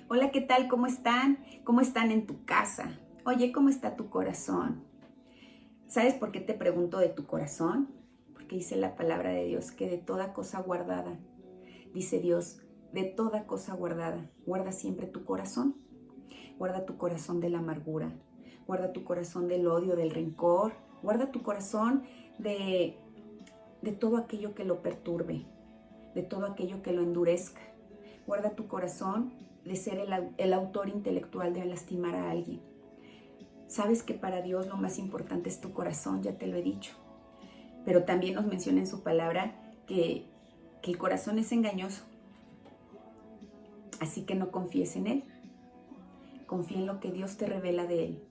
Hola, ¿qué tal? ¿Cómo están? ¿Cómo están en tu casa? Oye, ¿cómo está tu corazón? ¿Sabes por qué te pregunto de tu corazón? Porque dice la palabra de Dios que de toda cosa guardada, dice Dios, de toda cosa guardada, guarda siempre tu corazón. Guarda tu corazón de la amargura, guarda tu corazón del odio, del rencor, guarda tu corazón de todo aquello que lo perturbe, de todo aquello que lo endurezca. Guarda tu corazón de ser el autor intelectual de lastimar a alguien. Sabes que para Dios lo más importante es tu corazón, ya te lo he dicho. Pero también nos menciona en su palabra que el corazón es engañoso. Así que no confíes en él. Confía en lo que Dios te revela de él.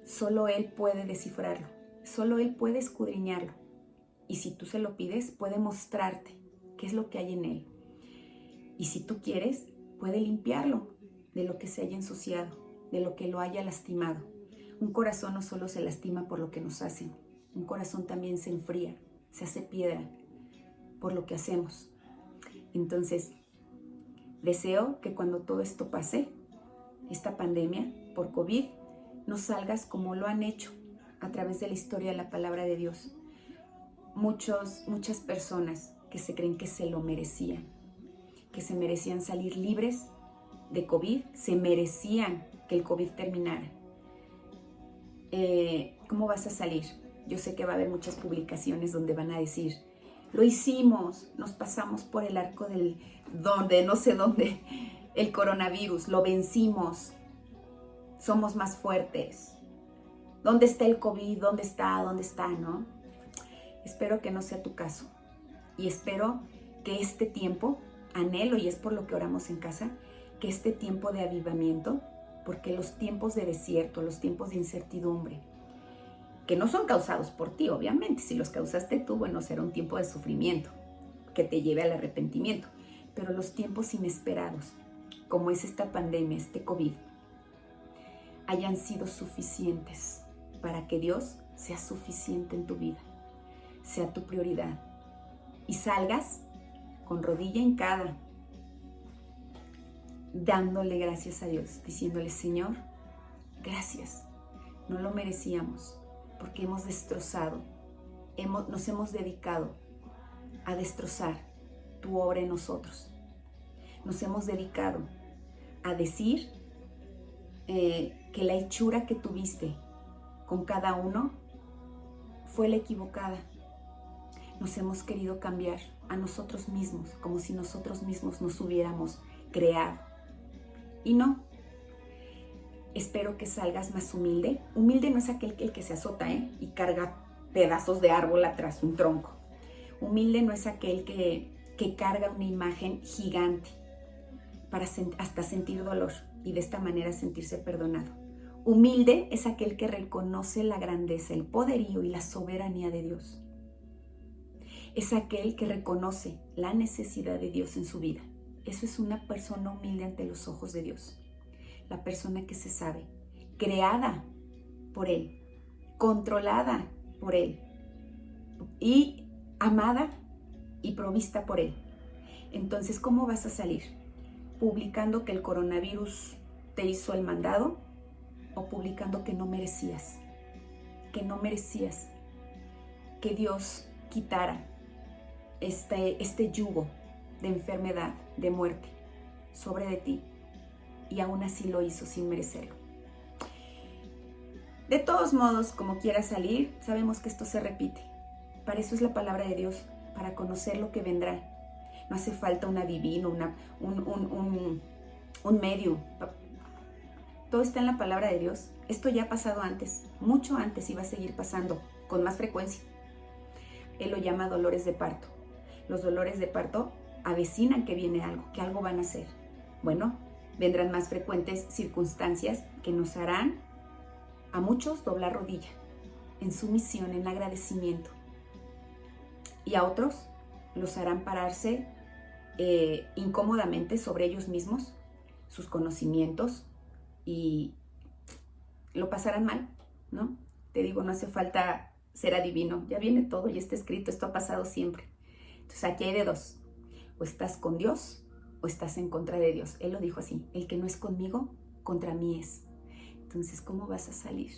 Solo él puede descifrarlo. Solo él puede escudriñarlo. Y si tú se lo pides, puede mostrarte qué es lo que hay en él. Y si tú quieres, puede limpiarlo de lo que se haya ensuciado, de lo que lo haya lastimado. Un corazón no solo se lastima por lo que nos hacen, un corazón también se enfría, se hace piedra por lo que hacemos. Entonces, deseo que cuando todo esto pase, esta pandemia por COVID, no salgas como lo han hecho a través de la historia de la palabra de Dios. Muchas personas que se creen que se lo merecían, que se merecían salir libres de COVID, se merecían que el COVID terminara. ¿Cómo vas a salir? Yo sé que va a haber muchas publicaciones donde van a decir, lo hicimos, nos pasamos por el arco del no sé dónde, el coronavirus, lo vencimos, somos más fuertes. ¿Dónde está el COVID? ¿Dónde está? ¿No? Espero que no sea tu caso y espero que este tiempo, anhelo y es por lo que oramos en casa, que este tiempo de avivamiento, porque los tiempos de desierto, los tiempos de incertidumbre, que no son causados por ti, obviamente, si los causaste tú, bueno, será un tiempo de sufrimiento que te lleve al arrepentimiento, pero los tiempos inesperados, como es esta pandemia, este COVID, hayan sido suficientes para que Dios sea suficiente en tu vida, sea tu prioridad y salgas con rodilla hincada, dándole gracias a Dios, diciéndole, Señor, gracias, no lo merecíamos, porque hemos destrozado, nos hemos dedicado a destrozar tu obra en nosotros. Nos hemos dedicado a decir que la hechura que tuviste con cada uno fue la equivocada. Nos hemos querido cambiar a nosotros mismos, como si nosotros mismos nos hubiéramos creado. Y no. Espero que salgas más humilde. Humilde no es aquel el que se azota y carga pedazos de árbol atrás, un tronco. Humilde no es aquel que carga una imagen gigante para hasta sentir dolor y de esta manera sentirse perdonado. Humilde es aquel que reconoce la grandeza, el poderío y la soberanía de Dios. Es aquel que reconoce la necesidad de Dios en su vida. Eso es una persona humilde ante los ojos de Dios. La persona que se sabe, creada por Él, controlada por Él y amada y provista por Él. Entonces, ¿cómo vas a salir? ¿Publicando que el coronavirus te hizo el mandado o publicando que no merecías? Que no merecías que Dios quitara este yugo de enfermedad, de muerte sobre de ti, y aún así lo hizo sin merecerlo. De todos modos, como quieras salir, sabemos que esto se repite. Para eso es la palabra de Dios, para conocer lo que vendrá. No hace falta un adivino, un medium. Todo está en la palabra de Dios. Esto ya ha pasado antes, mucho antes, y va a seguir pasando con más frecuencia. Él lo llama dolores de parto. Los dolores de parto avecinan que viene algo, que algo van a hacer. Bueno, vendrán más frecuentes circunstancias que nos harán a muchos doblar rodilla en sumisión, en agradecimiento. Y a otros los harán pararse incómodamente sobre ellos mismos, sus conocimientos, y lo pasarán mal, ¿no? Te digo, no hace falta ser adivino, ya viene todo y está escrito, esto ha pasado siempre. Entonces aquí hay de dos, o estás con Dios o estás en contra de Dios. Él lo dijo así: el que no es conmigo, contra mí es. Entonces, ¿cómo vas a salir?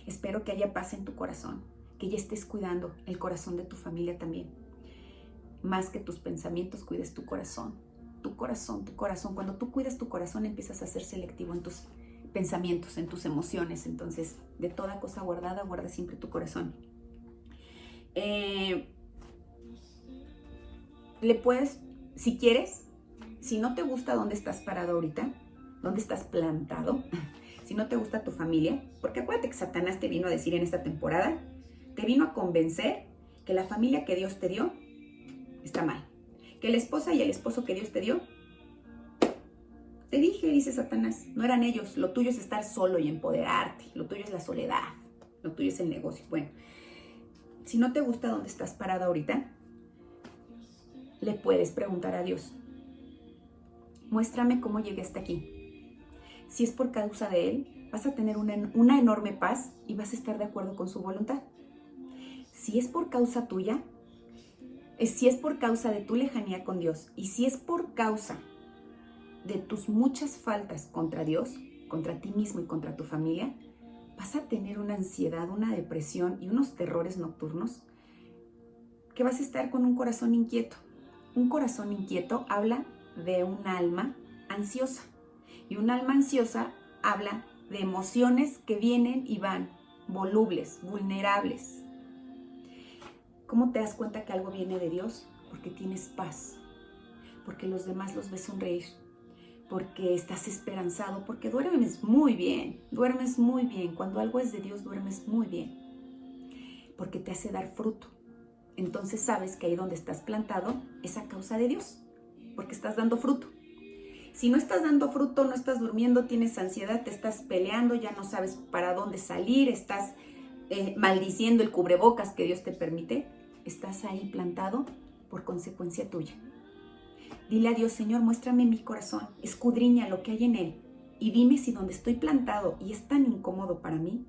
Espero que haya paz en tu corazón, que ya estés cuidando el corazón de tu familia también. Más que tus pensamientos, cuides tu corazón. Tu corazón, tu corazón. Cuando tú cuidas tu corazón, empiezas a ser selectivo en tus pensamientos, en tus emociones. Entonces, de toda cosa guardada, guarda siempre tu corazón. Le puedes, si quieres, si no te gusta dónde estás parado ahorita, dónde estás plantado, si no te gusta tu familia, porque acuérdate que Satanás te vino a decir en esta temporada, te vino a convencer que la familia que Dios te dio está mal, que la esposa y el esposo que Dios te dio, te dije, dice Satanás, no eran ellos, lo tuyo es estar solo y empoderarte, lo tuyo es la soledad, lo tuyo es el negocio. Bueno, si no te gusta dónde estás parado ahorita, le puedes preguntar a Dios, muéstrame cómo llegué hasta aquí. Si es por causa de Él, vas a tener una enorme paz y vas a estar de acuerdo con su voluntad. Si es por causa tuya, si es por causa de tu lejanía con Dios y si es por causa de tus muchas faltas contra Dios, contra ti mismo y contra tu familia, vas a tener una ansiedad, una depresión y unos terrores nocturnos que vas a estar con un corazón inquieto. Un corazón inquieto habla de un alma ansiosa y un alma ansiosa habla de emociones que vienen y van, volubles, vulnerables. ¿Cómo te das cuenta que algo viene de Dios? Porque tienes paz, porque los demás los ves sonreír, porque estás esperanzado, porque duermes muy bien. Cuando algo es de Dios, duermes muy bien, porque te hace dar fruto. Entonces sabes que ahí donde estás plantado es a causa de Dios, porque estás dando fruto. Si no estás dando fruto, no estás durmiendo, tienes ansiedad, te estás peleando, ya no sabes para dónde salir, estás maldiciendo el cubrebocas que Dios te permite, estás ahí plantado por consecuencia tuya. Dile a Dios, Señor, muéstrame mi corazón, escudriña lo que hay en él y dime si donde estoy plantado y es tan incómodo para mí,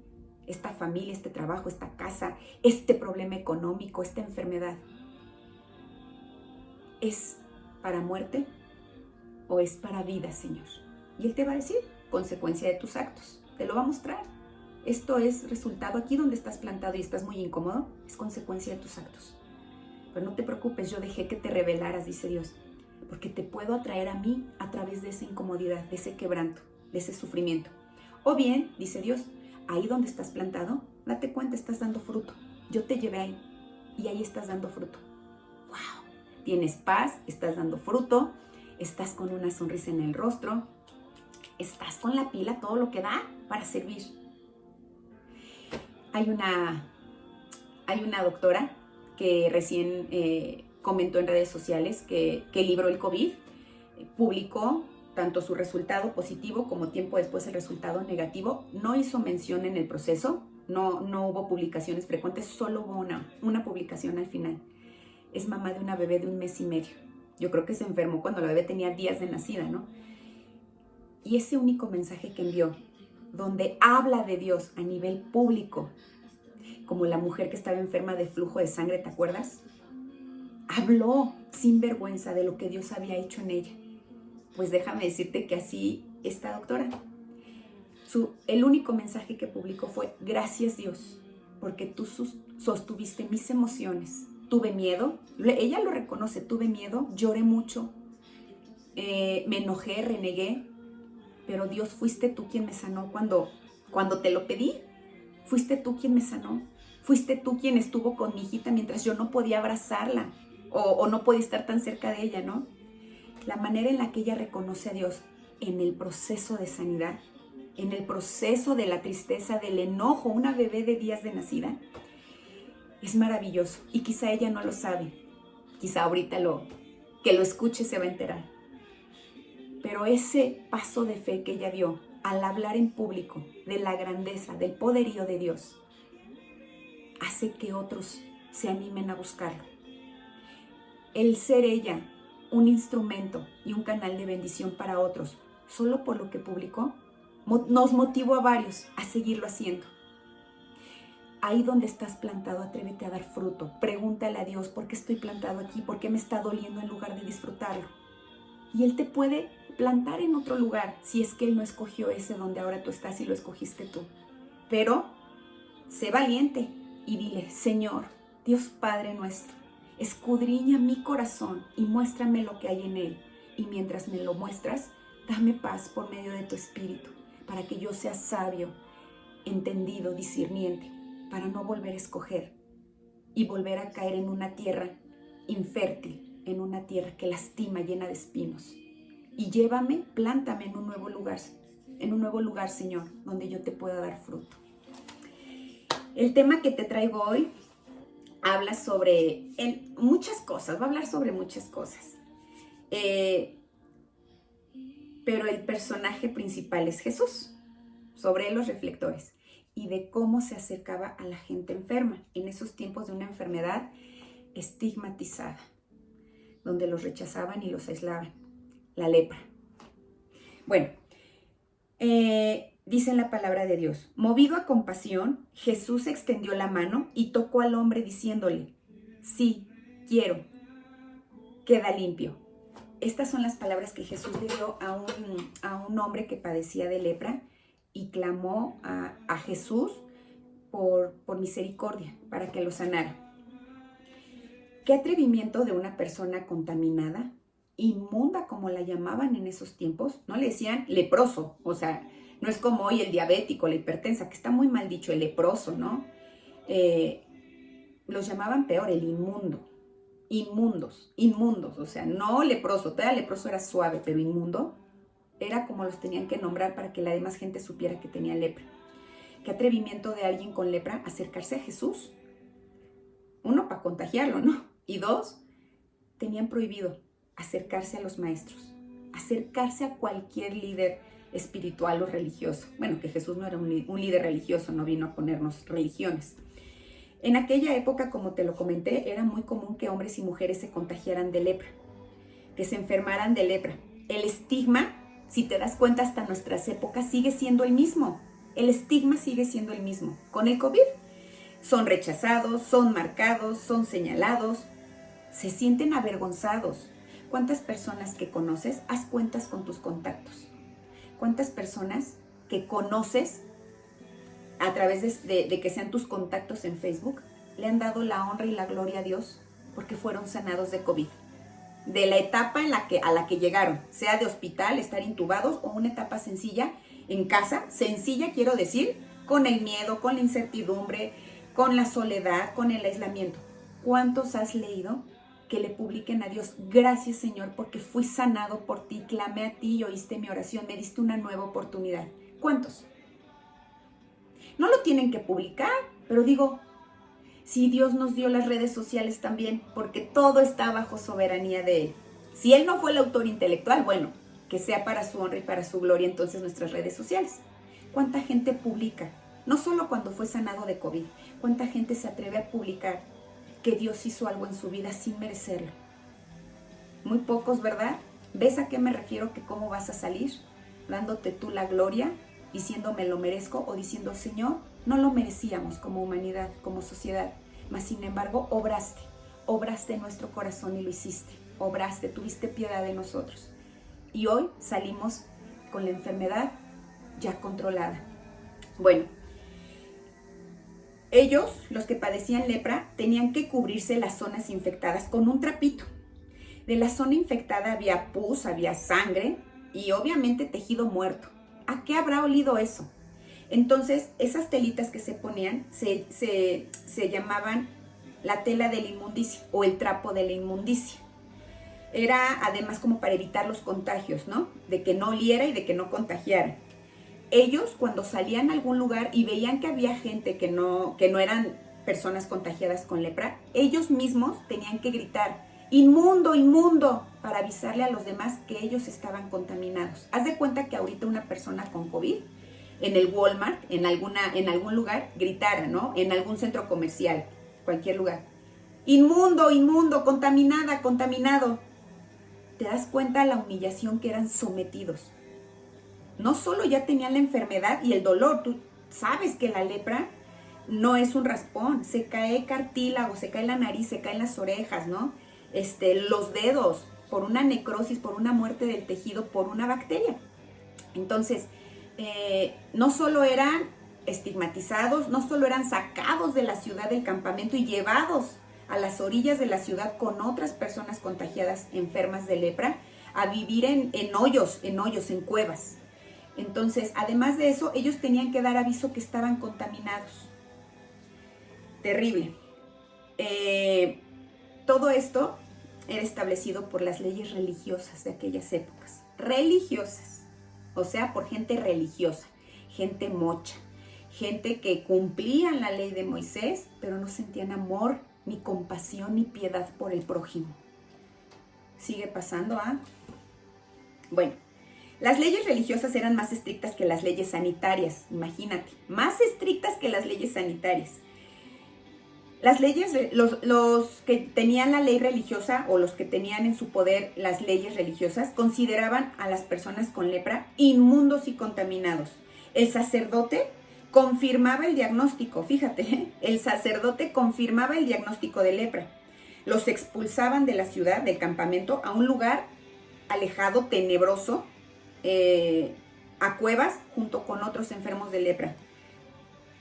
esta familia, este trabajo, esta casa, este problema económico, esta enfermedad, ¿es para muerte o es para vida, Señor? Y Él te va a decir, consecuencia de tus actos, te lo va a mostrar. Esto es resultado, aquí donde estás plantado y estás muy incómodo, es consecuencia de tus actos. Pero no te preocupes, yo dejé que te revelaras, dice Dios, porque te puedo atraer a mí a través de esa incomodidad, de ese quebranto, de ese sufrimiento. O bien, dice Dios, ahí donde estás plantado, date cuenta, estás dando fruto. Yo te llevé ahí y ahí estás dando fruto. ¡Wow! Tienes paz, estás dando fruto, estás con una sonrisa en el rostro, estás con la pila, todo lo que da para servir. Hay una doctora que recién comentó en redes sociales que libró el COVID, publicó tanto su resultado positivo como tiempo después el resultado negativo. No hizo mención en el proceso, no hubo publicaciones frecuentes, solo hubo una publicación al final. Es mamá de una bebé de 1 mes y medio. Yo creo que se enfermó cuando la bebé tenía días de nacida, ¿no? Y ese único mensaje que envió, donde habla de Dios a nivel público, como la mujer que estaba enferma de flujo de sangre, ¿te acuerdas? Habló sin vergüenza de lo que Dios había hecho en ella. Pues déjame decirte que así esta doctora, el único mensaje que publicó fue: gracias Dios, porque tú sostuviste mis emociones. Tuve miedo, ella lo reconoce, tuve miedo, lloré mucho, me enojé, renegué, pero Dios, fuiste tú quien me sanó cuando te lo pedí. Fuiste tú quien me sanó. Fuiste tú quien estuvo con mi hijita mientras yo no podía abrazarla o no podía estar tan cerca de ella, ¿no? La manera en la que ella reconoce a Dios en el proceso de sanidad, en el proceso de la tristeza, del enojo, una bebé de días de nacida, es maravilloso. Y quizá ella no lo sabe. Quizá ahorita que lo escuche se va a enterar. Pero ese paso de fe que ella dio al hablar en público de la grandeza, del poderío de Dios, hace que otros se animen a buscarlo. El ser ella un instrumento y un canal de bendición para otros, solo por lo que publicó, nos motivó a varios a seguirlo haciendo. Ahí donde estás plantado, atrévete a dar fruto. Pregúntale a Dios, ¿por qué estoy plantado aquí? ¿Por qué me está doliendo en lugar de disfrutarlo? Y Él te puede plantar en otro lugar, si es que Él no escogió ese donde ahora tú estás y lo escogiste tú. Pero sé valiente y dile: Señor, Dios Padre nuestro, escudriña mi corazón y muéstrame lo que hay en él. Y mientras me lo muestras, dame paz por medio de tu Espíritu, para que yo sea sabio, entendido, discerniente, para no volver a escoger y volver a caer en una tierra infértil, en una tierra que lastima, llena de espinos. Y llévame, plántame en un nuevo lugar, Señor, donde yo te pueda dar fruto. El tema que te traigo hoy habla sobre muchas cosas, va a hablar sobre muchas cosas. Pero el personaje principal es Jesús, sobre él los reflectores, y de cómo se acercaba a la gente enferma en esos tiempos de una enfermedad estigmatizada, donde los rechazaban y los aislaban, la lepra. Bueno, dice en la palabra de Dios: movido a compasión, Jesús extendió la mano y tocó al hombre diciéndole: sí, quiero, queda limpio. Estas son las palabras que Jesús le dio a un hombre que padecía de lepra y clamó a Jesús por misericordia para que lo sanara. Qué atrevimiento de una persona contaminada, inmunda como la llamaban en esos tiempos. No le decían leproso, o sea, no es como hoy el diabético, la hipertensa, que está muy mal dicho, el leproso, ¿no? Los llamaban peor, el inmundo. Inmundos, o sea, no leproso, todavía leproso era suave, pero inmundo era como los tenían que nombrar para que la demás gente supiera que tenía lepra. Qué atrevimiento de alguien con lepra acercarse a Jesús. Uno, para contagiarlo, ¿no? Y dos, tenían prohibido acercarse a los maestros, acercarse a cualquier líder espiritual o religioso. Bueno, que Jesús no era un líder religioso, no vino a ponernos religiones. En aquella época, como te lo comenté, era muy común que hombres y mujeres se contagiaran de lepra, que se enfermaran de lepra. El estigma, si te das cuenta, hasta nuestras épocas sigue siendo el mismo. El estigma sigue siendo el mismo. Con el COVID son rechazados, son marcados, son señalados, se sienten avergonzados. ¿Cuántas personas que conoces? Haz cuentas con tus contactos. ¿Cuántas personas que conoces a través de que sean tus contactos en Facebook le han dado la honra y la gloria a Dios porque fueron sanados de COVID? De la etapa a la que llegaron, sea de hospital, estar intubados, o una etapa sencilla en casa, sencilla quiero decir, con el miedo, con la incertidumbre, con la soledad, con el aislamiento. ¿Cuántos has leído que le publiquen a Dios: gracias, Señor, porque fui sanado por ti, clamé a ti y oíste mi oración, me diste una nueva oportunidad? ¿Cuántos? No lo tienen que publicar, pero digo, si Dios nos dio las redes sociales también, porque todo está bajo soberanía de Él. Si Él no fue el autor intelectual, bueno, que sea para su honra y para su gloria entonces nuestras redes sociales. ¿Cuánta gente publica? No solo cuando fue sanado de COVID, ¿cuánta gente se atreve a publicar que Dios hizo algo en su vida sin merecerlo? Muy pocos, ¿verdad? ¿Ves a qué me refiero? Que cómo vas a salir, dándote tú la gloria, diciendo me lo merezco, o diciendo Señor, no lo merecíamos como humanidad, como sociedad, mas sin embargo obraste en nuestro corazón y lo hiciste, obraste, tuviste piedad de nosotros. Y hoy salimos con la enfermedad ya controlada. Bueno, ellos, los que padecían lepra, tenían que cubrirse las zonas infectadas con un trapito. De la zona infectada había pus, había sangre y obviamente tejido muerto. ¿A qué habrá olido eso? Entonces, esas telitas que se ponían se llamaban la tela de la inmundicia o el trapo de la inmundicia. Era además como para evitar los contagios, ¿no? De que no oliera y de que no contagiara. Ellos, cuando salían a algún lugar y veían que había gente que no eran personas contagiadas con lepra, ellos mismos tenían que gritar: inmundo, inmundo, para avisarle a los demás que ellos estaban contaminados. Haz de cuenta que ahorita una persona con COVID en el Walmart, en algún lugar, gritara, ¿no? En algún centro comercial, cualquier lugar: inmundo, inmundo, contaminada, contaminado. ¿Te das cuenta la humillación que eran sometidos? No solo ya tenían la enfermedad y el dolor, tú sabes que la lepra no es un raspón, se cae cartílago, se cae la nariz, se caen las orejas, ¿no? Los dedos, por una necrosis, por una muerte del tejido, por una bacteria. Entonces, no solo eran estigmatizados, no solo eran sacados de la ciudad del campamento y llevados a las orillas de la ciudad con otras personas contagiadas, enfermas de lepra, a vivir en hoyos, en cuevas. Entonces, además de eso, ellos tenían que dar aviso que estaban contaminados. Terrible. Todo esto era establecido por las leyes religiosas de aquellas épocas. Religiosas, o sea, por gente religiosa, gente mocha, gente que cumplían la ley de Moisés, pero no sentían amor, ni compasión, ni piedad por el prójimo. Sigue pasando, ¿ah? Bueno, las leyes religiosas eran más estrictas que las leyes sanitarias, imagínate, más estrictas que las leyes sanitarias. Las leyes, los que tenían la ley religiosa o los que tenían en su poder las leyes religiosas consideraban a las personas con lepra inmundos y contaminados. El sacerdote confirmaba el diagnóstico, fíjate, el sacerdote confirmaba el diagnóstico de lepra. Los expulsaban de la ciudad, del campamento, a un lugar alejado, tenebroso, a cuevas, junto con otros enfermos de lepra.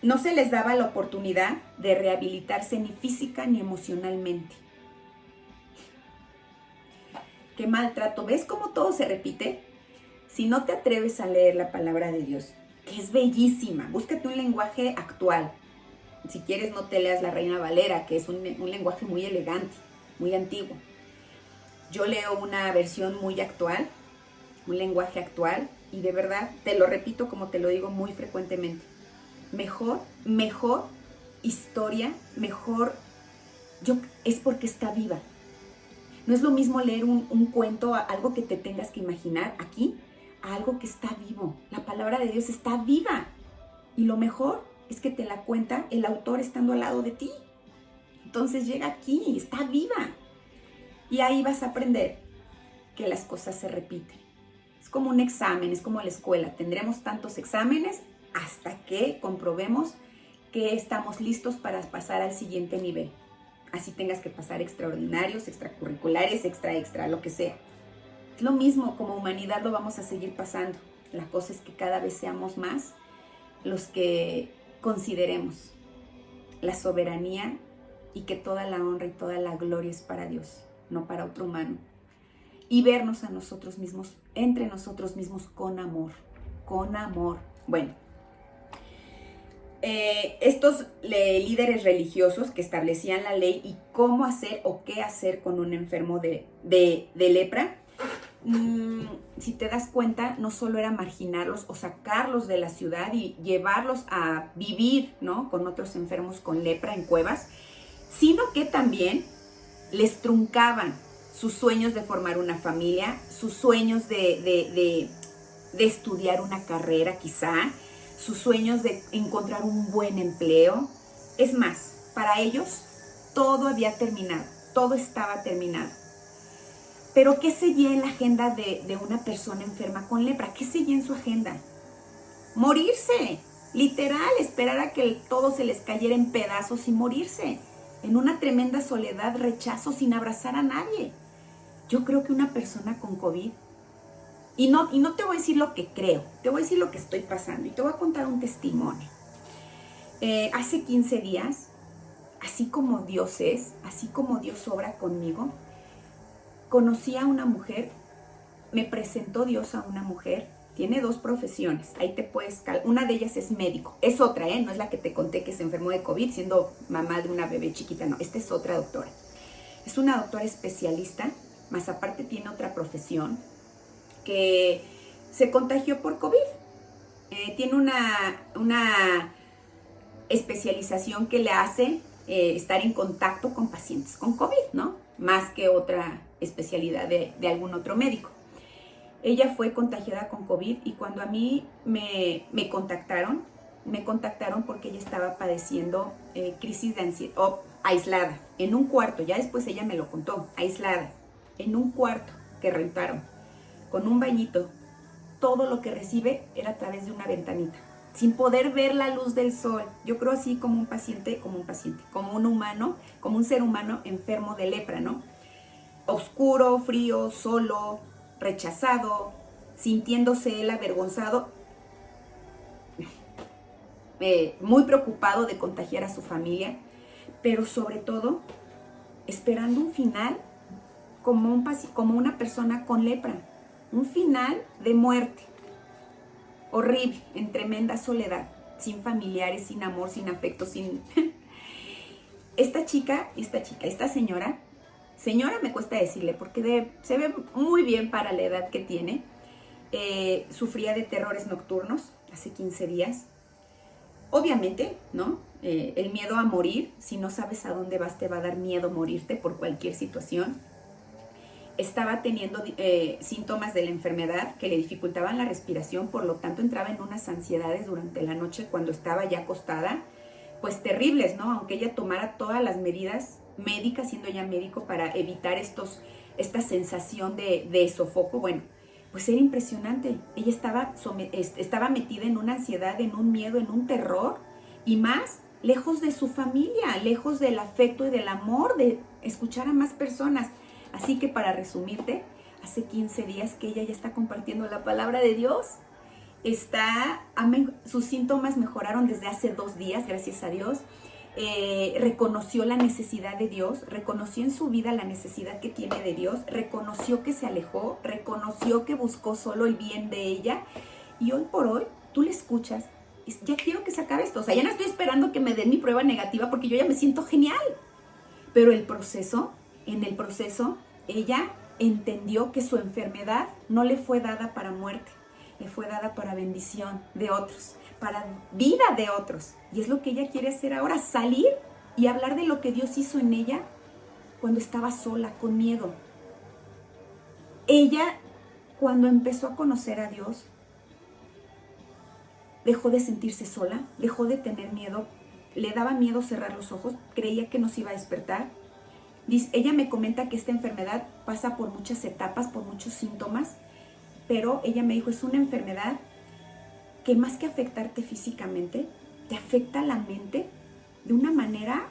No se les daba la oportunidad de rehabilitarse ni física ni emocionalmente. Qué maltrato. ¿Ves cómo todo se repite? Si no te atreves a leer la palabra de Dios, que es bellísima, búscate un lenguaje actual. Si quieres, no te leas la Reina Valera, que es un lenguaje muy elegante, muy antiguo. Yo leo una versión muy actual, un lenguaje actual, y de verdad, te lo repito como te lo digo muy frecuentemente. Mejor historia, es porque está viva. No es lo mismo leer un cuento, algo que te tengas que imaginar aquí, a algo que está vivo. La palabra de Dios está viva. Y lo mejor es que te la cuenta el autor estando al lado de ti. Entonces llega aquí, está viva. Y ahí vas a aprender que las cosas se repiten. Es como un examen, es como la escuela. Tendremos tantos exámenes hasta que comprobemos que estamos listos para pasar al siguiente nivel. Así tengas que pasar extraordinarios, extracurriculares, extra, lo que sea. Es lo mismo, como humanidad lo vamos a seguir pasando. La cosa es que cada vez seamos más los que consideremos la soberanía y que toda la honra y toda la gloria es para Dios, no para otro humano. Y vernos a nosotros mismos, entre nosotros mismos, con amor, con amor. Bueno, estos líderes religiosos que establecían la ley y cómo hacer o qué hacer con un enfermo de lepra, si te das cuenta, no solo era marginarlos o sacarlos de la ciudad y llevarlos a vivir, ¿no?, con otros enfermos con lepra en cuevas, sino que también les truncaban sus sueños de formar una familia, sus sueños de estudiar una carrera quizá, sus sueños de encontrar un buen empleo. Es más, para ellos todo había terminado, todo estaba terminado. Pero ¿qué seguía en la agenda de una persona enferma con lepra? ¿Qué seguía en su agenda? Morirse, literal, esperar a que todo se les cayera en pedazos y morirse, en una tremenda soledad, rechazo, sin abrazar a nadie. Yo creo que una persona con COVID, y no te voy a decir lo que creo, te voy a decir lo que estoy pasando y te voy a contar un testimonio. Hace 15 días, así como Dios es, así como Dios obra conmigo, conocí a una mujer, me presentó Dios a una mujer, tiene 2 profesiones, ahí te puedes una de ellas es médico, es otra, no es la que te conté que se enfermó de COVID siendo mamá de una bebé chiquita, no, esta es otra doctora. Es una doctora especialista, más aparte tiene otra profesión, que se contagió por COVID. Tiene una especialización que le hace estar en contacto con pacientes con COVID, ¿no? Más que otra especialidad de algún otro médico. Ella fue contagiada con COVID y cuando a mí me contactaron porque ella estaba padeciendo crisis de ansiedad, aislada, en un cuarto, ya después ella me lo contó, aislada, en un cuarto que rentaron, con un bañito. Todo lo que recibe era a través de una ventanita, sin poder ver la luz del sol. Yo creo así como un paciente, como un humano, como un ser humano enfermo de lepra, ¿no? oscuro, frío, solo, rechazado, sintiéndose él avergonzado, muy preocupado de contagiar a su familia, pero sobre todo esperando un final como una persona con lepra, un final de muerte, horrible, en tremenda soledad, sin familiares, sin amor, sin afecto, sin... Esta señora me cuesta decirle porque se ve muy bien para la edad que tiene, sufría de terrores nocturnos hace 15 días. Obviamente, ¿no? El miedo a morir, si no sabes a dónde vas, te va a dar miedo morirte por cualquier situación. Estaba teniendo síntomas de la enfermedad que le dificultaban la respiración, por lo tanto entraba en unas ansiedades durante la noche cuando estaba ya acostada, pues terribles, ¿no? Aunque ella tomara todas las medidas médicas, siendo ya médico, para evitar esta sensación de sofoco, bueno, pues era impresionante. Ella estaba metida en una ansiedad, en un miedo, en un terror, y más lejos de su familia, lejos del afecto y del amor de escuchar a más personas. Así que para resumirte, hace 15 días que ella ya está compartiendo la palabra de Dios. Sus síntomas mejoraron desde hace 2 días, gracias a Dios. Reconoció la necesidad de Dios, reconoció en su vida la necesidad que tiene de Dios, reconoció que se alejó, reconoció que buscó solo el bien de ella, y hoy por hoy tú le escuchas, ya quiero que se acabe esto, o sea, ya no estoy esperando que me den mi prueba negativa porque yo ya me siento genial, pero en el proceso, ella entendió que su enfermedad no le fue dada para muerte, le fue dada para bendición de otros, para vida de otros. Y es lo que ella quiere hacer ahora, salir y hablar de lo que Dios hizo en ella cuando estaba sola, con miedo. Ella, cuando empezó a conocer a Dios, dejó de sentirse sola, dejó de tener miedo, le daba miedo cerrar los ojos, creía que no se iba a despertar. Ella me comenta que esta enfermedad pasa por muchas etapas, por muchos síntomas, pero ella me dijo, es una enfermedad que más que afectarte físicamente, te afecta la mente de una manera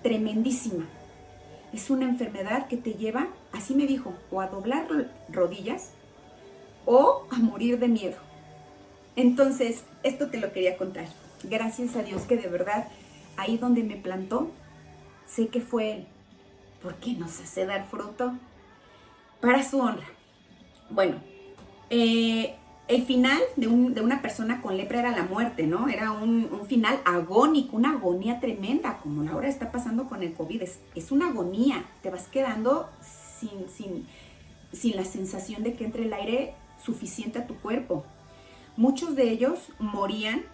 tremendísima. Es una enfermedad que te lleva, así me dijo, o a doblar rodillas o a morir de miedo. Entonces, esto te lo quería contar. Gracias a Dios que de verdad, ahí donde me plantó, sé que fue Él. ¿Por qué nos hace dar fruto? Para su honra. Bueno, el final de una persona con lepra era la muerte, ¿no? Era un final agónico, una agonía tremenda, como ahora está pasando con el COVID. Es una agonía, te vas quedando sin la sensación de que entre el aire suficiente a tu cuerpo. Muchos de ellos morían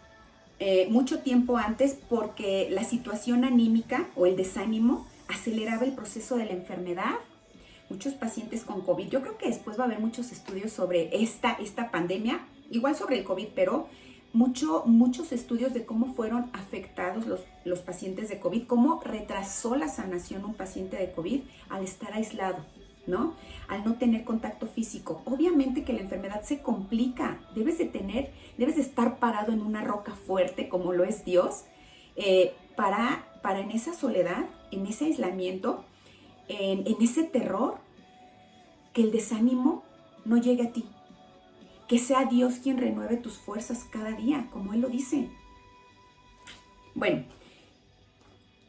mucho tiempo antes porque la situación anímica o el desánimo aceleraba el proceso de la enfermedad. Muchos pacientes con COVID, yo creo que después va a haber muchos estudios sobre esta pandemia, igual sobre el COVID, pero muchos estudios de cómo fueron afectados los pacientes de COVID, cómo retrasó la sanación un paciente de COVID al estar aislado, ¿no? Al no tener contacto físico. Obviamente que la enfermedad se complica, debes de estar parado en una roca fuerte como lo es Dios, para en esa soledad, en ese aislamiento, en ese terror, que el desánimo no llegue a ti, que sea Dios quien renueve tus fuerzas cada día, como Él lo dice. Bueno,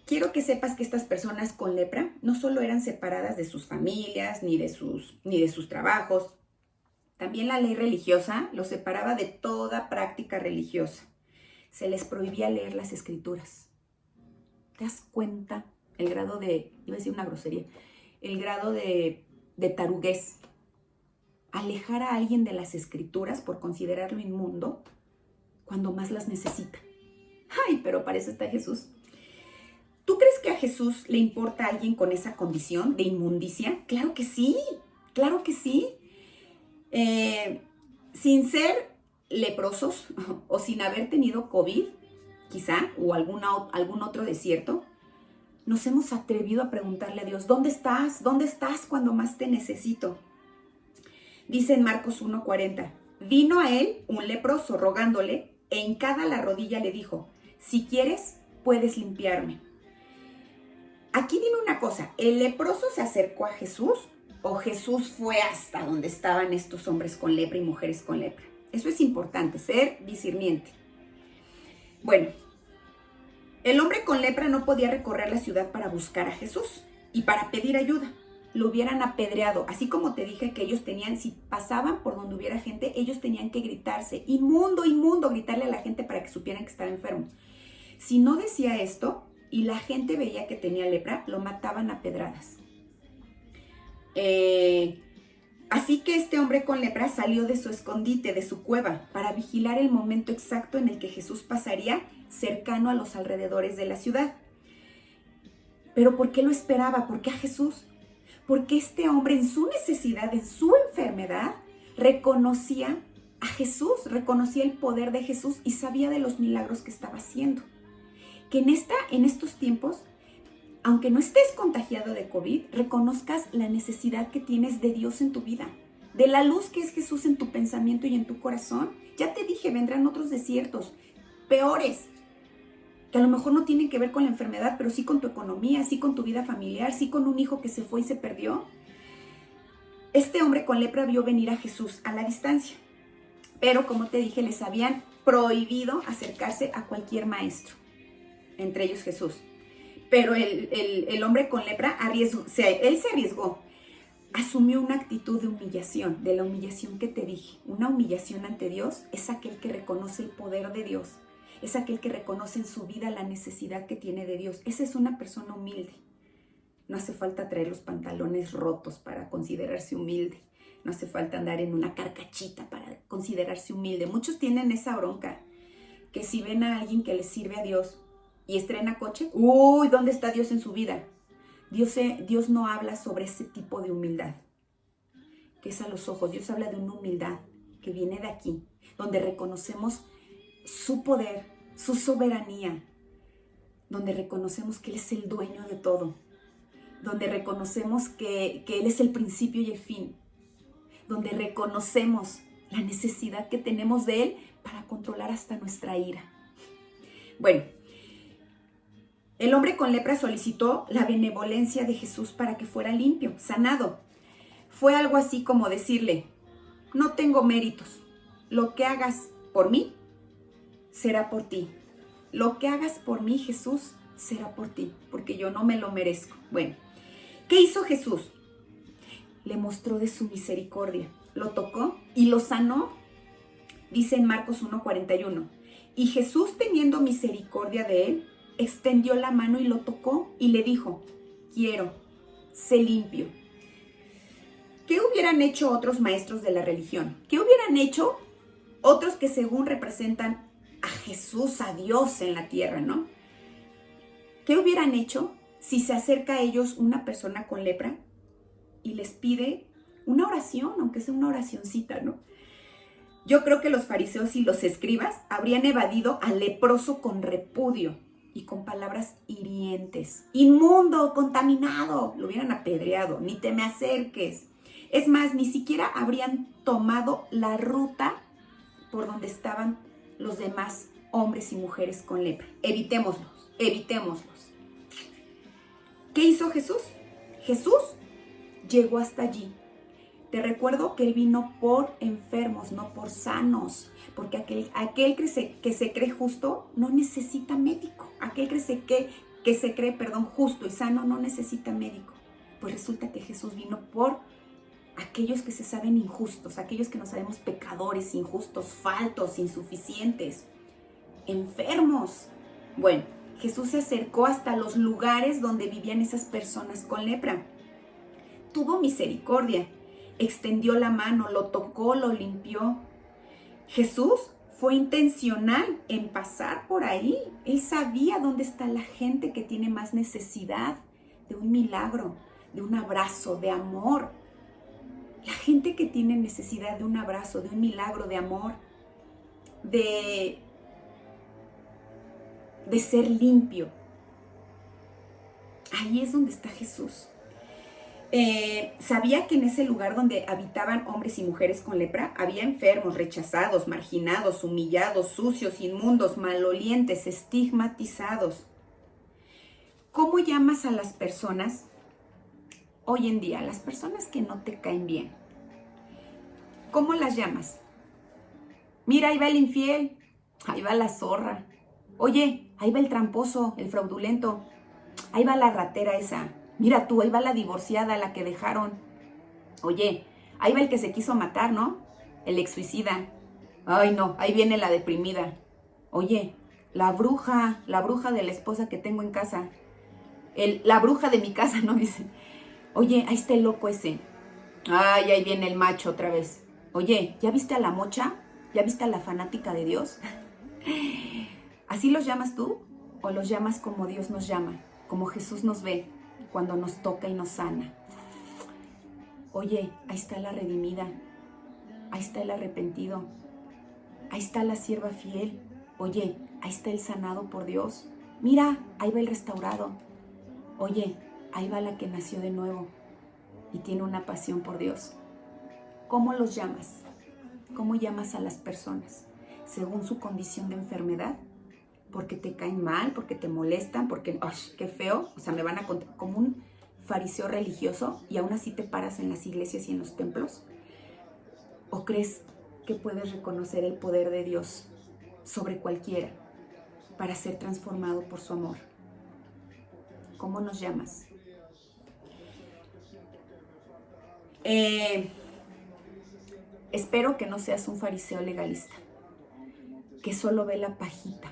quiero que sepas que estas personas con lepra no solo eran separadas de sus familias, ni de sus trabajos, también la ley religiosa los separaba de toda práctica religiosa. Se les prohibía leer las escrituras. ¿Te das cuenta el grado de, iba a decir una grosería, el grado de taruguez? Alejar a alguien de las escrituras por considerarlo inmundo cuando más las necesita. Ay, pero para eso está Jesús. ¿Tú crees que a Jesús le importa a alguien con esa condición de inmundicia? Claro que sí, claro que sí. Sin ser leprosos o sin haber tenido COVID, quizá, o algún otro desierto, nos hemos atrevido a preguntarle a Dios, ¿dónde estás? ¿Dónde estás cuando más te necesito? Dice en Marcos 1:40, vino a él un leproso rogándole, e hincada la rodilla le dijo, si quieres, puedes limpiarme. Aquí dime una cosa, ¿el leproso se acercó a Jesús o Jesús fue hasta donde estaban estos hombres con lepra y mujeres con lepra. Eso es importante, ser discerniente. Bueno, el hombre con lepra no podía recorrer la ciudad para buscar a Jesús y para pedir ayuda. Lo hubieran apedreado, así como te dije que ellos tenían, si pasaban por donde hubiera gente, ellos tenían que gritarse, inmundo, inmundo, gritarle a la gente para que supieran que estaba enfermo. Si no decía esto y la gente veía que tenía lepra, lo mataban a pedradas. Así que este hombre con lepra salió de su escondite, de su cueva, para vigilar el momento exacto en el que Jesús pasaría cercano a los alrededores de la ciudad. ¿Pero por qué lo esperaba? ¿Por qué a Jesús? Porque este hombre en su necesidad, en su enfermedad, reconocía a Jesús, reconocía el poder de Jesús y sabía de los milagros que estaba haciendo. Que en estos tiempos, aunque no estés contagiado de COVID, reconozcas la necesidad que tienes de Dios en tu vida, de la luz que es Jesús en tu pensamiento y en tu corazón. Ya te dije, vendrán otros desiertos peores, que a lo mejor no tienen que ver con la enfermedad, pero sí con tu economía, sí con tu vida familiar, sí con un hijo que se fue y se perdió. Este hombre con lepra vio venir a Jesús a la distancia, pero como te dije, les habían prohibido acercarse a cualquier maestro, entre ellos Jesús. Pero el hombre con lepra él se arriesgó, asumió una actitud de humillación, de la humillación que te dije. Una humillación ante Dios es aquel que reconoce el poder de Dios, es aquel que reconoce en su vida la necesidad que tiene de Dios. Esa es una persona humilde. No hace falta traer los pantalones rotos para considerarse humilde. No hace falta andar en una carcachita para considerarse humilde. Muchos tienen esa bronca, que si ven a alguien que les sirve a Dios y estrena coche, ¡uy! ¿Dónde está Dios en su vida? Dios no habla sobre ese tipo de humildad, que es a los ojos. Dios habla de una humildad que viene de aquí, donde reconocemos su poder, su soberanía, donde reconocemos que Él es el dueño de todo, donde reconocemos que Él es el principio y el fin, donde reconocemos la necesidad que tenemos de Él para controlar hasta nuestra ira. Bueno, el hombre con lepra solicitó la benevolencia de Jesús para que fuera limpio, sanado. Fue algo así como decirle: no tengo méritos, lo que hagas por mí será por ti. Lo que hagas por mí, Jesús, será por ti, porque yo no me lo merezco. Bueno, ¿qué hizo Jesús? Le mostró de su misericordia, lo tocó y lo sanó. Dice en Marcos 1:41, y Jesús, teniendo misericordia de él, extendió la mano y lo tocó y le dijo: quiero, sé limpio. ¿Qué hubieran hecho otros maestros de la religión? ¿Qué hubieran hecho otros que según representan a Jesús, a Dios en la tierra, ¿no? ¿Qué hubieran hecho si se acerca a ellos una persona con lepra y les pide una oración, aunque sea una oracioncita, ¿no? Yo creo que los fariseos y los escribas habrían evadido al leproso con repudio y con palabras hirientes. Inmundo, contaminado, lo hubieran apedreado, ni te me acerques. Es más, ni siquiera habrían tomado la ruta por donde estaban los demás hombres y mujeres con lepra. Evitémoslos, evitémoslos. ¿Qué hizo Jesús? Jesús llegó hasta allí. Te recuerdo que Él vino por enfermos, no por sanos, porque aquel que se cree justo no necesita médico. Aquel que se cree justo y sano no necesita médico. Pues resulta que Jesús vino por aquellos que se saben injustos, aquellos que nos sabemos pecadores, injustos, faltos, insuficientes, enfermos. Bueno, Jesús se acercó hasta los lugares donde vivían esas personas con lepra. Tuvo misericordia, extendió la mano, lo tocó, lo limpió. Jesús fue intencional en pasar por ahí. Él sabía dónde está la gente que tiene más necesidad de un milagro, de un abrazo, de amor. La gente que tiene necesidad de un abrazo, de un milagro, de amor, de ser limpio. Ahí es donde está Jesús. Sabía que en ese lugar donde habitaban hombres y mujeres con lepra, había enfermos, rechazados, marginados, humillados, sucios, inmundos, malolientes, estigmatizados. ¿Cómo llamas a las personas hoy en día, las personas que no te caen bien, ¿cómo las llamas? Mira, ahí va el infiel, ahí va la zorra. Oye, ahí va el tramposo, el fraudulento. Ahí va la ratera esa. Mira tú, ahí va la divorciada, la que dejaron. Oye, ahí va el que se quiso matar, ¿no? El ex suicida. Ay, no, ahí viene la deprimida. Oye, la bruja de la esposa que tengo en casa. La bruja de mi casa, ¿no? Dice. Oye, ahí está el loco ese. Ay, ahí viene el macho otra vez. Oye, ¿ya viste a la mocha? ¿Ya viste a la fanática de Dios? ¿Así los llamas tú? ¿O los llamas como Dios nos llama? Como Jesús nos ve cuando nos toca y nos sana. Oye, ahí está la redimida. Ahí está el arrepentido. Ahí está la sierva fiel. Oye, ahí está el sanado por Dios. Mira, ahí va el restaurado. Oye, ahí va la que nació de nuevo y tiene una pasión por Dios. ¿Cómo los llamas? ¿Cómo llamas a las personas? ¿Según su condición de enfermedad? ¿Porque te caen mal? ¿Porque te molestan? ¿Porque, ¡ay, qué feo! O sea, me van a contar como un fariseo religioso y aún así te paras en las iglesias y en los templos. ¿O crees que puedes reconocer el poder de Dios sobre cualquiera para ser transformado por su amor? ¿Cómo nos llamas? Espero que no seas un fariseo legalista, que solo ve la pajita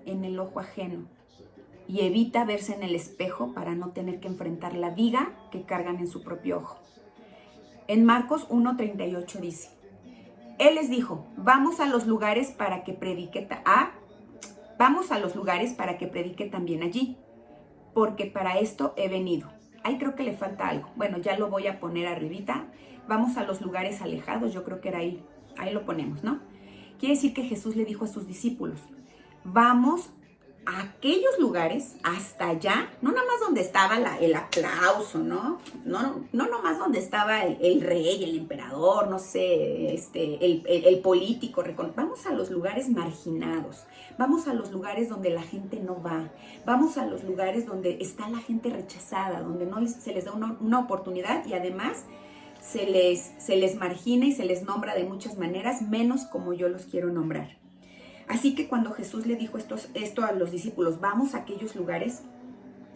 en el ojo ajeno y evita verse en el espejo para no tener que enfrentar la viga que cargan en su propio ojo. En Marcos 1:38 dice, Él les dijo, vamos a los lugares para que predique también allí, porque para esto he venido. Ahí creo que le falta algo. Bueno, ya lo voy a poner arribita. Vamos a los lugares alejados, yo creo que era ahí lo ponemos, ¿no? Quiere decir que Jesús le dijo a sus discípulos, vamos a aquellos lugares, hasta allá, no nada más donde estaba el aplauso, ¿no? No nomás donde estaba el rey, el emperador, no sé, el político. Vamos a los lugares marginados, vamos a los lugares donde la gente no va, vamos a los lugares donde está la gente rechazada, donde no se les da una oportunidad y además se les margina y se les nombra de muchas maneras, menos como yo los quiero nombrar. Así que cuando Jesús le dijo esto a los discípulos, vamos a aquellos lugares,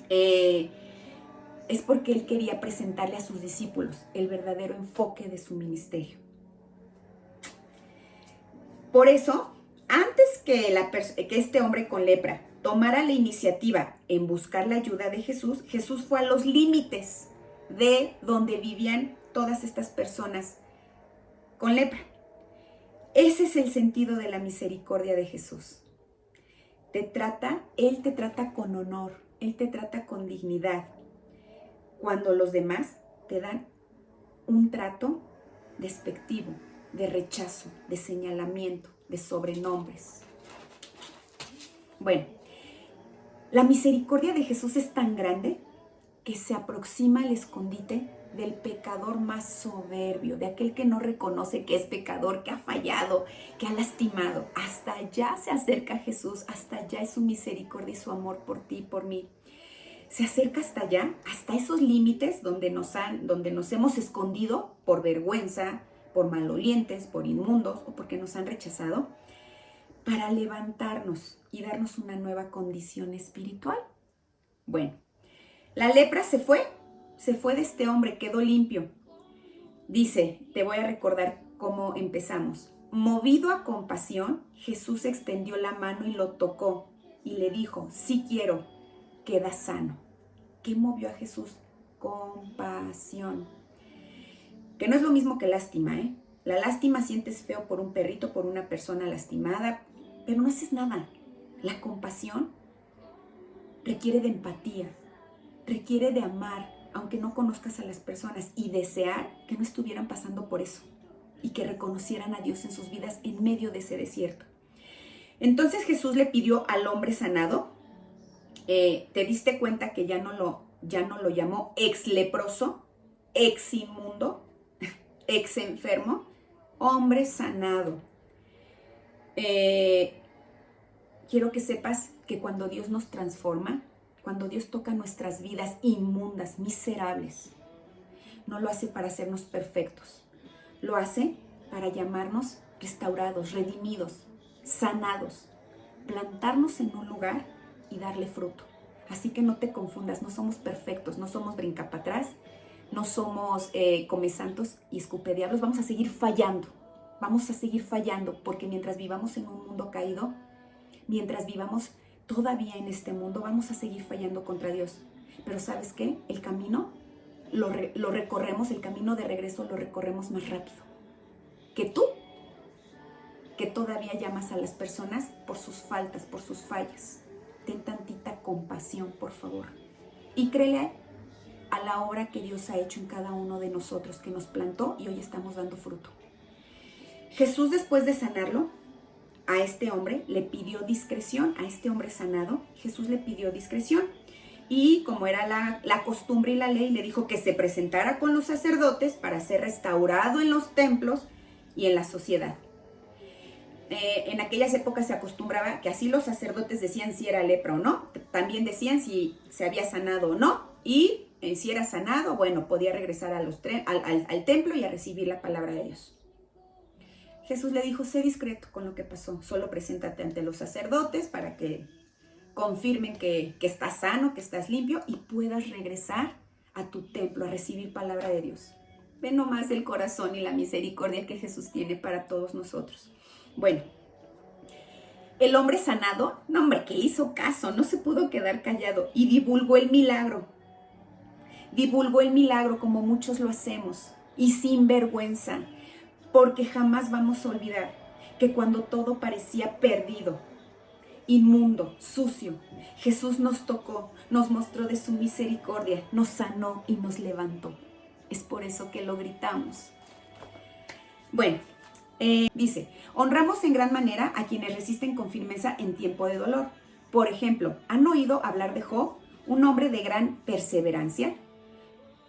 es porque Él quería presentarle a sus discípulos el verdadero enfoque de su ministerio. Por eso, antes que este hombre con lepra tomara la iniciativa en buscar la ayuda de Jesús, Jesús fue a los límites de donde vivían todas estas personas con lepra. Ese es el sentido de la misericordia de Jesús. Él te trata con honor, Él te trata con dignidad, cuando los demás te dan un trato despectivo, de rechazo, de señalamiento, de sobrenombres. Bueno, la misericordia de Jesús es tan grande que se aproxima al escondite del pecador más soberbio, de aquel que no reconoce que es pecador, que ha fallado, que ha lastimado. Hasta allá se acerca Jesús, hasta allá es su misericordia y su amor por ti y por mí. Se acerca hasta allá, hasta esos límites donde nos hemos escondido por vergüenza, por malolientes, por inmundos o porque nos han rechazado, para levantarnos y darnos una nueva condición espiritual. Bueno, la lepra se fue de este hombre, quedó limpio. Dice, te voy a recordar cómo empezamos. Movido a compasión, Jesús extendió la mano y lo tocó y le dijo, sí quiero, queda sano. ¿Qué movió a Jesús? Compasión. Que no es lo mismo que lástima, ¿eh? La lástima sientes feo por un perrito, por una persona lastimada, pero no haces nada. La compasión requiere de empatía, requiere de amar, aunque no conozcas a las personas, y desear que no estuvieran pasando por eso y que reconocieran a Dios en sus vidas en medio de ese desierto. Entonces Jesús le pidió al hombre sanado, te diste cuenta que ya no lo llamó ex leproso, ex inmundo, ex enfermo, hombre sanado. Quiero que sepas que cuando Dios nos transforma, cuando Dios toca nuestras vidas inmundas, miserables, no lo hace para hacernos perfectos. Lo hace para llamarnos restaurados, redimidos, sanados, plantarnos en un lugar y darle fruto. Así que no te confundas, no somos perfectos, no somos brincapatrás, no somos come santos y escupe diablos. Vamos a seguir fallando, porque mientras vivamos en un mundo caído, mientras vivamos todavía en este mundo, vamos a seguir fallando contra Dios. Pero ¿sabes qué? El camino lo recorremos, el camino de regreso lo recorremos más rápido que tú, que todavía llamas a las personas por sus faltas, por sus fallas. Ten tantita compasión, por favor. Y créele a la obra que Dios ha hecho en cada uno de nosotros, que nos plantó y hoy estamos dando fruto. Jesús, después de sanarlo, a este hombre le pidió discreción, a este hombre sanado, Jesús le pidió discreción. Y como era la costumbre y la ley, le dijo que se presentara con los sacerdotes para ser restaurado en los templos y en la sociedad. En aquellas épocas se acostumbraba que así los sacerdotes decían si era lepra o no, también decían si se había sanado o no, y si era sanado, bueno, podía regresar al templo y a recibir la palabra de Dios. Jesús le dijo, sé discreto con lo que pasó, solo preséntate ante los sacerdotes para que confirmen que estás sano, que estás limpio y puedas regresar a tu templo a recibir palabra de Dios. Ve nomás el corazón y la misericordia que Jesús tiene para todos nosotros. Bueno, el hombre sanado, no hombre, que hizo caso, no se pudo quedar callado y divulgó el milagro. Divulgó el milagro como muchos lo hacemos y sin vergüenza, porque jamás vamos a olvidar que cuando todo parecía perdido, inmundo, sucio, Jesús nos tocó, nos mostró de su misericordia, nos sanó y nos levantó. Es por eso que lo gritamos. Bueno, dice, honramos en gran manera a quienes resisten con firmeza en tiempo de dolor. Por ejemplo, ¿han oído hablar de Job, un hombre de gran perseverancia?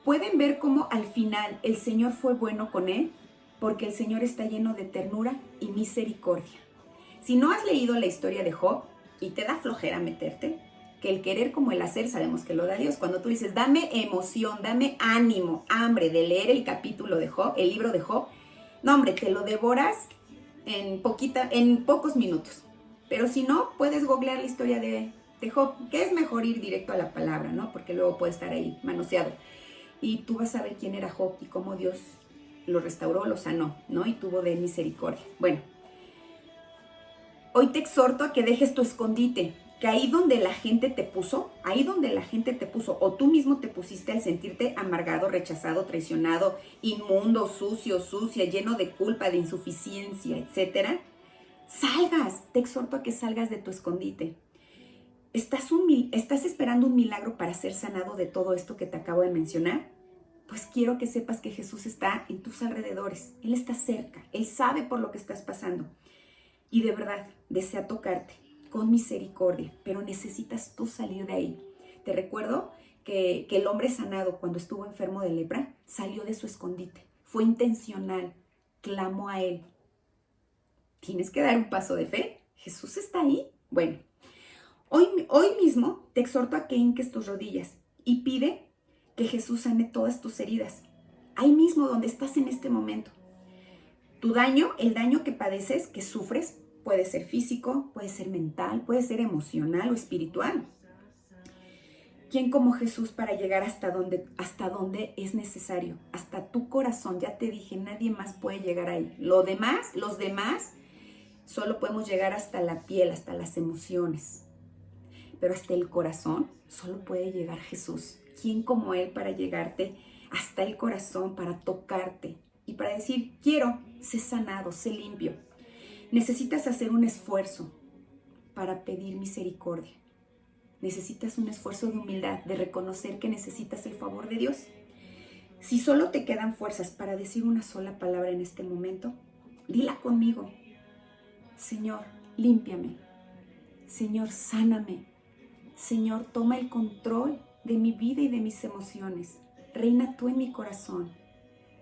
¿Pueden ver cómo al final el Señor fue bueno con él? Porque el Señor está lleno de ternura y misericordia. Si no has leído la historia de Job y te da flojera meterte, que el querer como el hacer sabemos que lo da Dios. Cuando tú dices, dame emoción, dame ánimo, hambre de leer el capítulo de Job, el libro de Job, no hombre, te lo devoras en pocos minutos. Pero si no, puedes googlear la historia de Job, que es mejor ir directo a la palabra, ¿no? Porque luego puede estar ahí manoseado. Y tú vas a ver quién era Job y cómo Dios lo restauró, lo sanó, ¿no? Y tuvo de misericordia. Bueno, hoy te exhorto a que dejes tu escondite, que ahí donde la gente te puso, o tú mismo te pusiste al sentirte amargado, rechazado, traicionado, inmundo, sucio, sucia, lleno de culpa, de insuficiencia, etcétera, te exhorto a que salgas de tu escondite. ¿Estás esperando un milagro para ser sanado de todo esto que te acabo de mencionar? Pues quiero que sepas que Jesús está en tus alrededores. Él está cerca. Él sabe por lo que estás pasando. Y de verdad, desea tocarte con misericordia, pero necesitas tú salir de ahí. Te recuerdo que el hombre sanado, cuando estuvo enfermo de lepra, salió de su escondite. Fue intencional. Clamó a él. Tienes que dar un paso de fe. Jesús está ahí. Bueno, hoy mismo te exhorto a que hinques tus rodillas y pide que Jesús sane todas tus heridas. Ahí mismo donde estás en este momento. El daño que padeces, que sufres, puede ser físico, puede ser mental, puede ser emocional o espiritual. ¿Quién como Jesús para llegar hasta donde es necesario? Hasta tu corazón, ya te dije, nadie más puede llegar ahí. Los demás, solo podemos llegar hasta la piel, hasta las emociones. Pero hasta el corazón solo puede llegar Jesús. ¿Quién como Él para llegarte hasta el corazón, para tocarte y para decir, quiero, sé sanado, sé limpio? Necesitas hacer un esfuerzo para pedir misericordia. Necesitas un esfuerzo de humildad, de reconocer que necesitas el favor de Dios. Si solo te quedan fuerzas para decir una sola palabra en este momento, dila conmigo. Señor, límpiame. Señor, sáname. Señor, toma el control de mi vida y de mis emociones. Reina tú en mi corazón.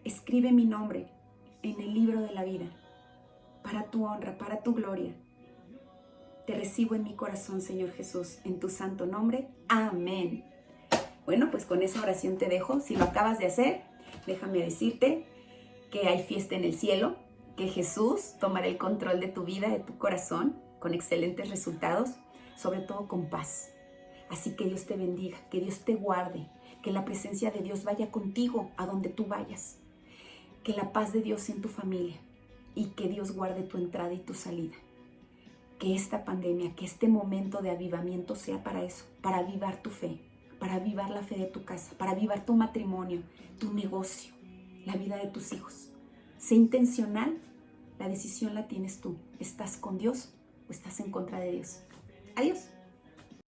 Escribe mi nombre en el libro de la vida, para tu honra, para tu gloria. Te recibo en mi corazón, Señor Jesús, en tu santo nombre. Amén. Bueno, pues con esa oración te dejo. Si lo acabas de hacer, déjame decirte que hay fiesta en el cielo, que Jesús tomará el control de tu vida, de tu corazón, con excelentes resultados, sobre todo con paz. Así que Dios te bendiga, que Dios te guarde, que la presencia de Dios vaya contigo a donde tú vayas, que la paz de Dios en tu familia y que Dios guarde tu entrada y tu salida. Que esta pandemia, que este momento de avivamiento sea para eso, para avivar tu fe, para avivar la fe de tu casa, para avivar tu matrimonio, tu negocio, la vida de tus hijos. Sé intencional, la decisión la tienes tú. ¿Estás con Dios o estás en contra de Dios? Adiós.